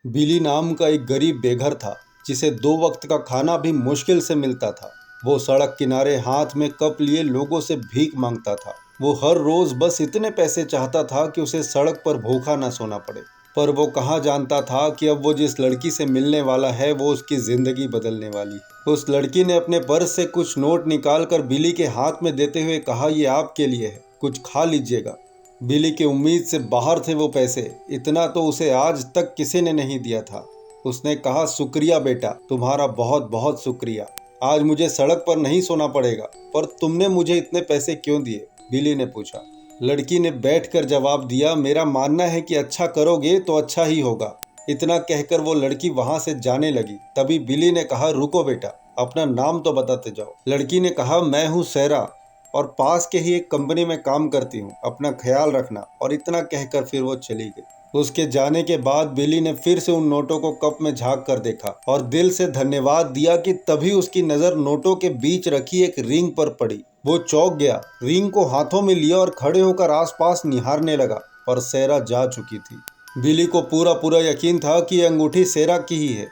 बिली नाम का एक गरीब बेघर था जिसे 2 वक्त का खाना भी मुश्किल से मिलता था। वो सड़क किनारे हाथ में कप लिए लोगों से भीख मांगता था। वो हर रोज बस इतने पैसे चाहता था कि उसे सड़क पर भूखा ना सोना पड़े। पर वो कहाँ जानता था कि अब वो जिस लड़की से मिलने वाला है वो उसकी जिंदगी बदलने वाली है। उस लड़की ने अपने पर्स से कुछ नोट निकाल कर बिली के हाथ में देते हुए कहा, ये आपके लिए है, कुछ खा लीजिएगा। बिली की उम्मीद से बाहर थे वो पैसे। इतना तो उसे आज तक किसी ने नहीं दिया था। उसने कहा, शुक्रिया बेटा, तुम्हारा बहुत बहुत शुक्रिया। आज मुझे सड़क पर नहीं सोना पड़ेगा। पर तुमने मुझे इतने पैसे क्यों दिए? बिली ने पूछा। लड़की ने बैठकर जवाब दिया, मेरा मानना है कि अच्छा करोगे तो अच्छा ही होगा। इतना कहकर वो लड़की वहां से जाने लगी। तभी बिली ने कहा, रुको बेटा, अपना नाम तो बताते जाओ। लड़की ने कहा, मैं हूँ सैरा और पास के ही एक कंपनी में काम करती हूँ, अपना ख्याल रखना। और इतना कहकर फिर वो चली गई। उसके जाने के बाद बिली ने फिर से उन नोटों को कप में झांक कर देखा और दिल से धन्यवाद दिया कि तभी उसकी नजर नोटों के बीच रखी एक रिंग पर पड़ी। वो चौंक गया, रिंग को हाथों में लिया और खड़े होकर आसपास निहारने लगा। पर सैरा जा चुकी थी। बिली को पूरा पूरा यकीन था कि ये अंगूठी सैरा की ही है।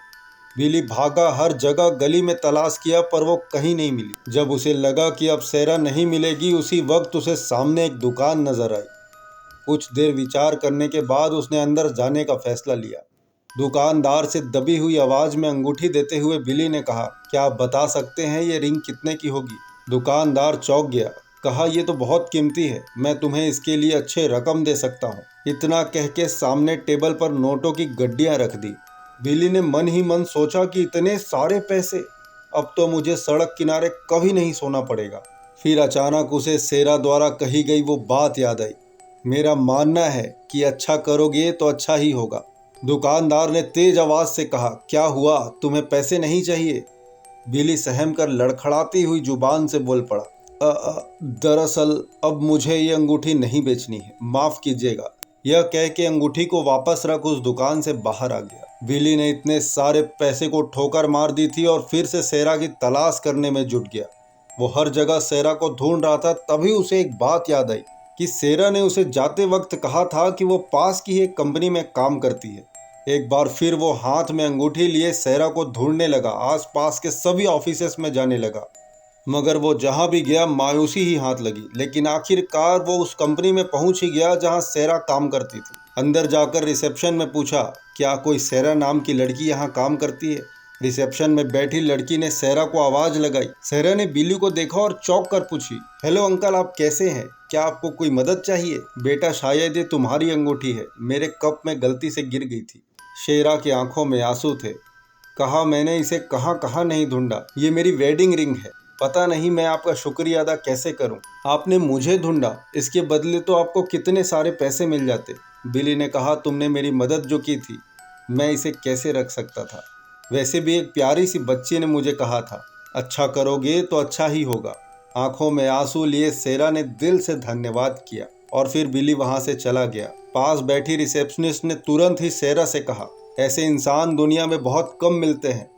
बिली भागा, हर जगह गली में तलाश किया पर वो कहीं नहीं मिली। जब उसे लगा कि अब सैरा नहीं मिलेगी, उसी वक्त उसे सामने एक दुकान नजर आई। कुछ देर विचार करने के बाद उसने अंदर जाने का फैसला लिया। दुकानदार से दबी हुई आवाज में अंगूठी देते हुए बिली ने कहा, क्या आप बता सकते हैं ये रिंग कितने की होगी? दुकानदार चौंक गया, कहा, ये तो बहुत कीमती है, मैं तुम्हें इसके लिए अच्छे रकम दे सकता हूँ। इतना कह के सामने टेबल पर नोटों की गड्डियां रख दी। बिली ने मन ही मन सोचा कि इतने सारे पैसे, अब तो मुझे सड़क किनारे कभी नहीं सोना पड़ेगा। फिर अचानक उसे सैरा द्वारा कही गई वो बात याद आई, मेरा मानना है कि अच्छा करोगे तो अच्छा ही होगा। दुकानदार ने तेज आवाज से कहा, क्या हुआ, तुम्हें पैसे नहीं चाहिए? बिली सहम कर लड़खड़ाती हुई जुबान से बोल पड़ा, दरअसल अब मुझे ये अंगूठी नहीं बेचनी है, माफ कीजिएगा। यह कह के अंगूठी को वापस रख उस दुकान से बाहर आ गया। बिली ने इतने सारे पैसे को ठोकर मार दी थी और फिर से सैरा की तलाश करने में जुट गया। वो हर जगह सैरा को ढूंढ रहा था। तभी उसे एक बात याद आई कि सैरा ने उसे जाते वक्त कहा था कि वो पास की एक कंपनी में काम करती है। एक बार फिर वो हाथ में अंगूठी लिए सैरा को ढूंढने लगा, आसपास के सभी ऑफिसेस में जाने लगा। मगर वो जहां भी गया मायूसी ही हाथ लगी। लेकिन आखिरकार वो उस कंपनी में पहुंच ही गया जहां सैरा काम करती थी। अंदर जाकर रिसेप्शन में पूछा, क्या कोई सैरा नाम की लड़की यहाँ काम करती है? रिसेप्शन में बैठी लड़की ने सैरा को आवाज लगाई। सैरा ने बिली को देखा और चौंक कर पूछी, हेलो अंकल, आप कैसे हैं? क्या आपको कोई मदद चाहिए? बेटा, शायद ये तुम्हारी अंगूठी है, मेरे कप में गलती से गिर गई थी। सैरा की आंखों में आंसू थे। कहा, मैंने इसे कहाँ कहाँ नहीं ढूंढा, ये मेरी वेडिंग रिंग है। पता नहीं मैं आपका शुक्रिया अदा कैसे करूं। आपने मुझे ढूंढा, इसके बदले तो आपको कितने सारे पैसे मिल जाते। बिली ने कहा, तुमने मेरी मदद जो की थी, मैं इसे कैसे रख सकता था? वैसे भी एक प्यारी सी बच्ची ने मुझे कहा था, अच्छा करोगे तो अच्छा ही होगा। आंखों में आंसू लिए सैरा ने दिल से धन्यवाद किया और फिर बिली वहां से चला गया। पास बैठी रिसेप्शनिस्ट ने तुरंत ही सैरा से कहा, ऐसे इंसान दुनिया में बहुत कम मिलते हैं।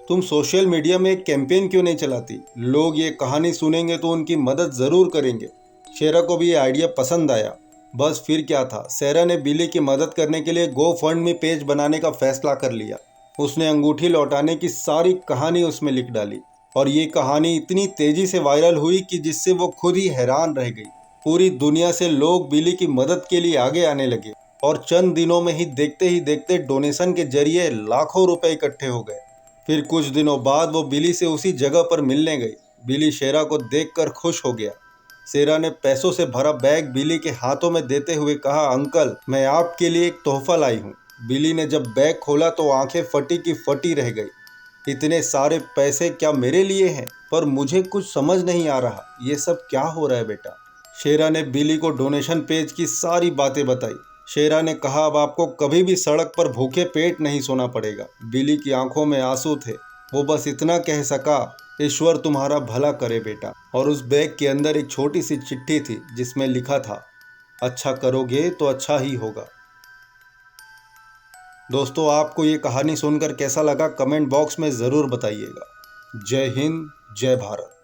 तुम सोशल मीडिया में एक कैंपेन क्यों नहीं चलाती? लोग ये कहानी सुनेंगे तो उनकी मदद जरूर करेंगे। सैरा को भी ये आइडिया पसंद आया। बस फिर क्या था, सैरा ने बिली की मदद करने के लिए GoFundMe पेज बनाने का फैसला कर लिया। उसने अंगूठी लौटाने की सारी कहानी उसमें लिख डाली और ये कहानी इतनी तेजी से वायरल हुई कि जिससे वो खुद ही हैरान रह गई। पूरी दुनिया से लोग बिली की मदद के लिए आगे आने लगे और चंद दिनों में ही देखते डोनेशन के जरिए लाखों रुपए इकट्ठे हो गए। फिर कुछ दिनों बाद वो बिली से उसी जगह पर मिलने गई। बिली सैरा को देखकर खुश हो गया। सैरा ने पैसों से भरा बैग बिली के हाथों में देते हुए कहा, अंकल, मैं आपके लिए एक तोहफा लाई हूँ। बिली ने जब बैग खोला तो आंखें फटी की फटी रह गई। इतने सारे पैसे क्या मेरे लिए हैं? पर मुझे कुछ समझ नहीं आ रहा, ये सब क्या हो रहा है बेटा? सैरा ने बिली को डोनेशन पेज की सारी बातें बताई। सैरा ने कहा, अब आपको कभी भी सड़क पर भूखे पेट नहीं सोना पड़ेगा। बिली की आंखों में आंसू थे। वो बस इतना कह सका, ईश्वर तुम्हारा भला करे बेटा। और उस बैग के अंदर एक छोटी सी चिट्ठी थी जिसमें लिखा था, अच्छा करोगे तो अच्छा ही होगा। दोस्तों, आपको ये कहानी सुनकर कैसा लगा कमेंट बॉक्स में ज़रूर बताइएगा। जय हिंद, जय भारत।